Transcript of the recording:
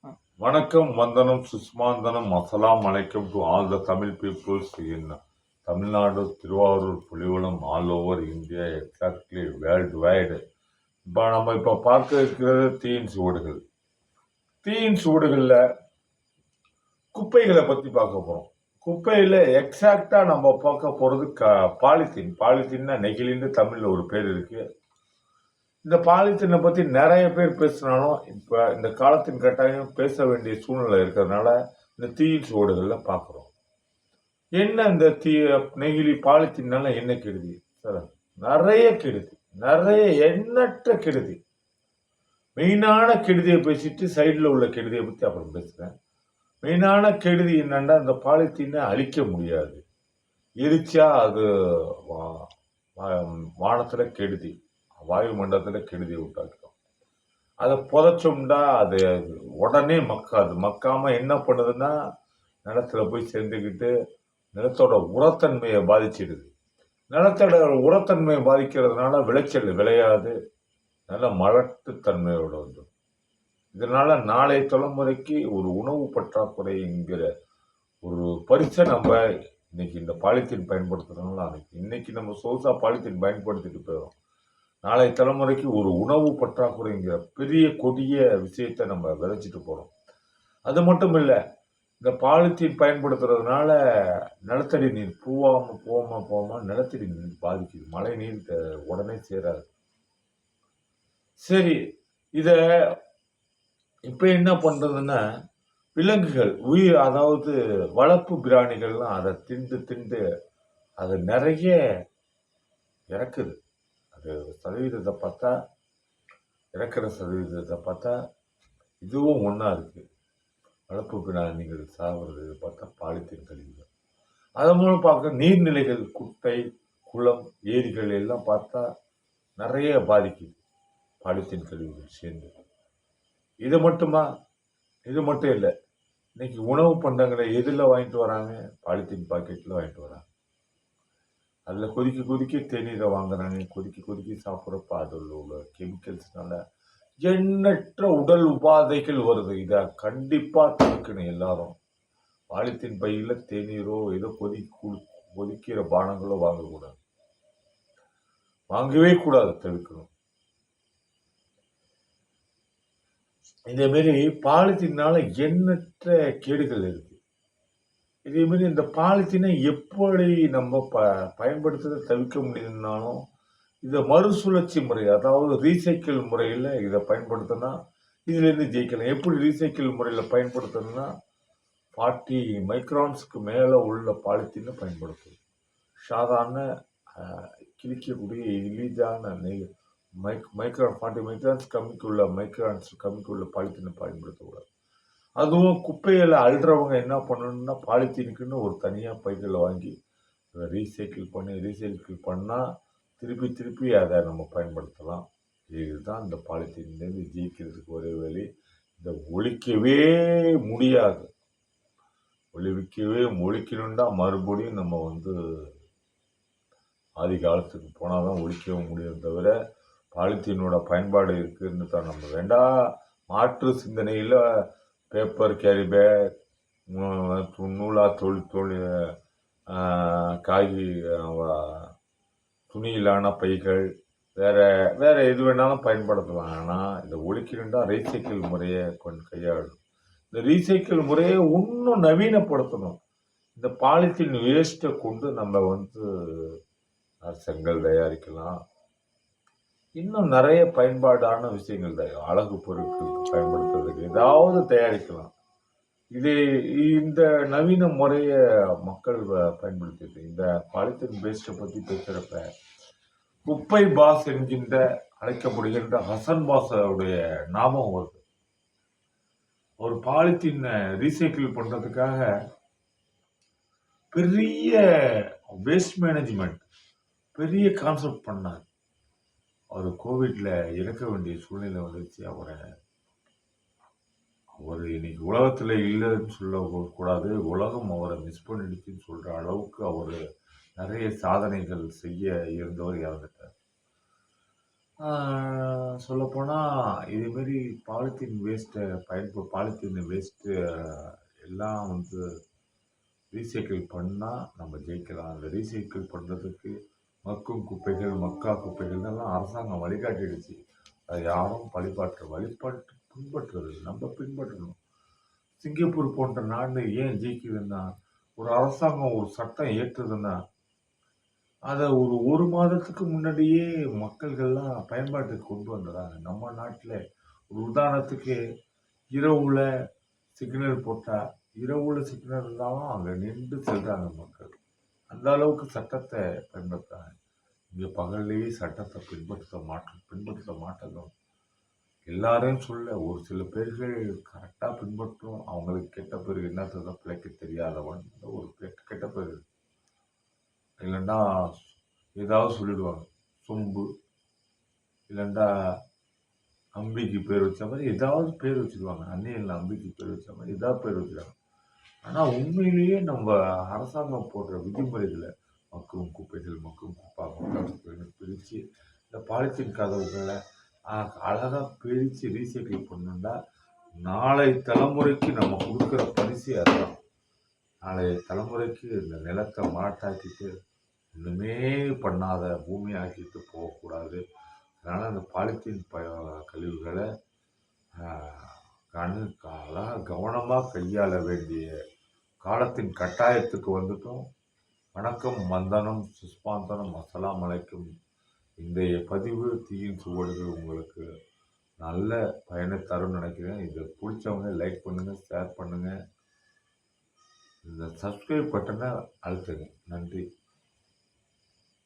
வணக்கம், வந்தனம், சுஸ்மாந்தனம், அஸ்ஸலாம் அலைக்கும் to all the Tamil peoples in Tamil Nadu, Thiruvarur, Pulikulam, all over India, exactly world wide. இப்போ பார்க்க இருக்கிறது தீயின் சுவடுகள். தீயின் சுவடுகளில் குப்பைகளை பற்றி பார்க்க போகிறோம். குப்பையில் எக்ஸாக்டாக நம்ம பார்க்க போகிறது பாலித்தீன். பாலித்தீன்னா நெகிழின்னு தமிழில் ஒரு பேர் இருக்குது. இந்த பாலித்தீனை பற்றி நிறைய பேர் பேசினாலும் இப்போ இந்த காலத்தின் கட்டாயம் பேச வேண்டிய சூழ்நிலை இருக்கிறதுனால இந்த தீயின் சுவடுகளில் பார்க்குறோம். என்ன இந்த நெகிழி பாலித்தீன்னால என்ன கெடுதி சார்? நிறைய கெடுதி, நிறைய எண்ணற்ற கெடுதி. மெயினான கெடுதியை பேசிட்டு சைடில் உள்ள கெடுதியை பற்றி அப்புறம் பேசுகிறேன். மெயினான கெடுதி என்னன்னா, இந்த பாலித்தீனை அழிக்க முடியாது. எரிச்சா அது வானத்தில் கெடுதி, வாயு மண்டலத்தில் கெடுதி உண்டாக்கிடும். அதை புதைச்சோம்னா அது உடனே மக்காது. மக்காமல் என்ன பண்ணுதுன்னா, நிலத்துல போய் சேர்ந்துக்கிட்டு நிலத்தோட உரத்தன்மையை பாதிச்சிடுது. நிலத்தோட உரத்தன்மையை பாதிக்கிறதுனால விளைச்சல் விளையாது, நல்ல மலட்டுத்தன்மையோட வந்துடும். இதனால நாளைய தலைமுறைக்கு ஒரு உணவு பற்றாக்குறைங்கிற ஒரு பரிசை நம்ம இன்னைக்கு இந்த பாலித்தீன் பயன்படுத்துறதுனால இன்னைக்கு நம்ம சோசா பாலித்தீன் பயன்படுத்திட்டு போயிடும். நாளைய தலைமுறைக்கு ஒரு உணவு பற்றாக்குறைங்கிற பெரிய கொடிய விஷயத்தை நம்ம விதைச்சிட்டு போகிறோம். அது மட்டும் இல்லை, இந்த பாலித்தீன் பயன்படுத்துறதுனால நிலத்தடி நீர் போகாம நிலத்தடி நீர் பாதிக்குது. மழை நீர் உடனே சேராது. சரி, இதை இப்போ என்ன பண்ணுறதுன்னா, விலங்குகள் அதாவது வளர்ப்பு பிராணிகள்லாம் அதை திண்டு அது நிறைய இறக்குது. அது சதவீதத்தை பார்த்தா, இறக்குற சதவீதத்தை பார்த்தா இதுவும் ஒன்றா இருக்குது. வளர்ப்பு பிராணிகள் சாகுறது பார்த்தா பாலித்தீன் கழிவுகள். அதன் மூலம் பார்க்க நீர்நிலைகள், குட்டை, குளம், ஏரிகள் எல்லாம் பார்த்தா நிறைய பாதிக்குது பாலித்தீன் கழிவுகள் சேர்ந்து. இது மட்டுமா? இது மட்டும் இல்லை, இன்னைக்கு உணவு பண்டங்களை எதில் வாங்கிட்டு வராங்க? பாலித்தீன் பாக்கெட்டில் வாங்கிட்டு வராங்க. அதில் கொதிக்க தேநீரை வாங்குறாங்க. கொதிக்க சாப்பிட்றப்ப அதில் உள்ள கெமிக்கல்ஸ்னால எண்ணற்ற உடல் உபாதைகள் வருது. இதை கண்டிப்பாக தவிர்க்கணும் எல்லாரும். பாலித்தீன் பையில் தேநீரோ ஏதோ கொதிக்கிற பானங்களோ வாங்கக்கூடாது, வாங்கவே கூடாது, தவிர்க்கணும். இதே மாதிரி பாலித்தீனால எண்ணற்ற கேடுகள் இருக்கு. இதே மாதிரி இந்த பாலித்தீனை எப்படி நம்ம பயன்படுத்துறதை தவிர்க்க முடியுதுனாலும், இதை மறுசுழற்சி முறை, அதாவது ரீசைக்கிள் முறையில் இதை பயன்படுத்தினா இதுலேருந்து ஜெயிக்கலாம். எப்படி ரீசைக்கிள் முறையில் பயன்படுத்தணும்னா, 40 மைக்ரான்ஸ்க்கு மேலே உள்ள பாலித்தீனை பயன்படுத்தணும். சாதாரண கிழிக்கக்கூடிய எளிதான மைக்ரான் 40 மைக்ரான்ஸ் கம்மிக்கு உள்ள பாலித்தீனை பயன்படுத்தக்கூடாது. அதுவும் குப்பையில் அள்ளுறவங்க என்ன பண்ணணும்னா, பாலித்தீனுக்குன்னு ஒரு தனியாக பைகளை வாங்கி ரீசைக்கிள் பண்ணால் திருப்பி அதை நம்ம பயன்படுத்தலாம். இதுதான் இந்த பாலித்தீன்லேருந்து ஜெயிக்கிறதுக்கு ஒரே வழி. இதை ஒழிக்கவே முடியாது. ஒழிக்கணும்னா மறுபடியும் நம்ம ஆதி காலத்துக்கு போனால் தான் ஒழிக்கவும் முடியும். தவிர பாலித்தீனோட பயன்பாடு இருக்குதுன்னு தான் நம்ம வேண்டாம். மாற்று சிந்தனையில் பேப்பர் கேரி பேக், நூலா துணியிலான பைகள், வேற எது வேணாலும் பயன்படுத்தலாம். ஆனால் இதை ஒழிக்கணும்னா ரீசைக்கிள் முறையை கையாளணும். இந்த ரீசைக்கிள் முறையை இன்னும் நவீனப்படுத்தணும். இந்த பாலித்தீன் வேஸ்ட்டை கொண்டு நம்ம செங்கல் தயாரிக்கலாம். இன்னும் நிறைய பயன்பாடான விஷயங்கள் அழகு பொருட்கள் பயன்படுத்துறதுக்கு ஏதாவது தயாரிக்கலாம். இந்த நவீன முறையை மக்கள் பயன்படுத்திட்டு இந்த பாலித்தீன் வேஸ்ட்டை பற்றி பேசுகிறப்ப குப்பை பாஸ் என்கின்ற அழைக்கப்படுகின்ற ஹசன் பாஸுடைய நாமம் வருது. ஒரு பாலித்தீனை ரீசைக்கிள் பண்ணுறதுக்காக பெரிய வேஸ்ட் மேனேஜ்மெண்ட், பெரிய கான்செப்ட் பண்ணார். அவர் கோவிட்ல இறக்க வேண்டிய சூழ்நிலை வந்துச்சு. அவர் இன்னைக்கு உலகத்தில் இல்லைன்னு சொல்லக்கூடாது, உலகம் அவரை மிஸ் பண்ணிடுச்சுன்னு சொல்கிற அளவுக்கு அவர் நிறைய சாதனைகள் செய்ய இருந்தவர் இறந்துட்டார். சொல்லப்போனால் இதுமாரி பாலித்தீன் வேஸ்ட்டு எல்லாம் வந்து ரீசைக்கிள் பண்ணால் நம்ம ஜெயிக்கலாம். அந்த ரீசைக்கிள் பண்ணுறதுக்கு மக்கும் குப்பைகள், மக்கா குப்பைகள்லாம் அரசாங்கம் வழிகாட்டிடுச்சு. அதை யாரும் வழிபாட்டு பின்பற்றுறது நம்ம பின்பற்றணும். சிங்கப்பூர் போன்ற நாடு ஏன் ஜெயிக்குதுன்னா, ஒரு அரசாங்கம் ஒரு சட்டம் ஏற்றுதுன்னா, அதை ஒரு மாதத்துக்கு முன்னாடியே மக்கள்கள்லாம் பயன்பாட்டுக்கு கொண்டு வந்துடுறாங்க. நம்ம நாட்டில் ஒரு உதாரணத்துக்கு இரவுல சிக்னல் போட்டால், இரவுல சிக்னல் இருந்தாலும் அங்கே நின்று செல்றாங்க மக்கள். அந்த அளவுக்கு சட்டத்தை பின்பற்றுறாங்க. இங்கே பகல்லேயே சட்டத்தை பின்பற்ற மாட்டோம். எல்லாரையும் சொல்ல ஒரு சில பேர்கள் கரெக்டாக பின்பற்றும். அவங்களுக்கு கெட்ட பேர் என்னத்தை பிழைக்க தெரியாதவன் ஒரு கெட்ட பேர். இல்லைன்னா ஏதாவது சொல்லிடுவாங்க. சொம்பு, இல்லைண்டா அம்பிக்கு பேர் வச்ச மாதிரி ஏதாவது பேர் வச்சுருவாங்க. அன்னையில் அம்பிக்கு பேர் வச்ச மாதிரி ஏதாவது பேர் வச்சுருவாங்க. ஆனால் உண்மையிலேயே நம்ம அரசாங்கம் போடுற விதிமுறைகளை மக்கும் குப்பைகள், மக்கா குப்பைகள் பிரித்து இந்த பாலித்தீன் கதவுகளை அழகாக பிரித்து ரீசைக்கிள் பண்ணணும்னா நாளை தலைமுறைக்கு நம்ம கொடுக்குற பரிசு அதுதான். நாளைய தலைமுறைக்கு இந்த நிலத்தை மாட்டாக்கிட்டு ஒன்றுமே பண்ணாத பூமி ஆக்கிட்டு போகக்கூடாது. அதனால் அந்த பாலித்தீன் கழிவுகளை அழகாக கவனமாக கையாள வேண்டிய காலத்தின் கட்டாயத்துக்கு வந்துட்டோம். வணக்கம், வந்தனம், சுஸ்மாந்தனம், அஸ்ஸலாமு அலைக்கும். இன்றைய பதிவு தீயின் சுவடுகள் உங்களுக்கு நல்ல பயனை தரும்னு நினைக்கிறேன். இதை பிடிச்சவங்க லைக் பண்ணுங்கள், ஷேர் பண்ணுங்கள், இந்த சப்ஸ்கிரைப் பட்டனை அழுத்துங்க. நன்றி.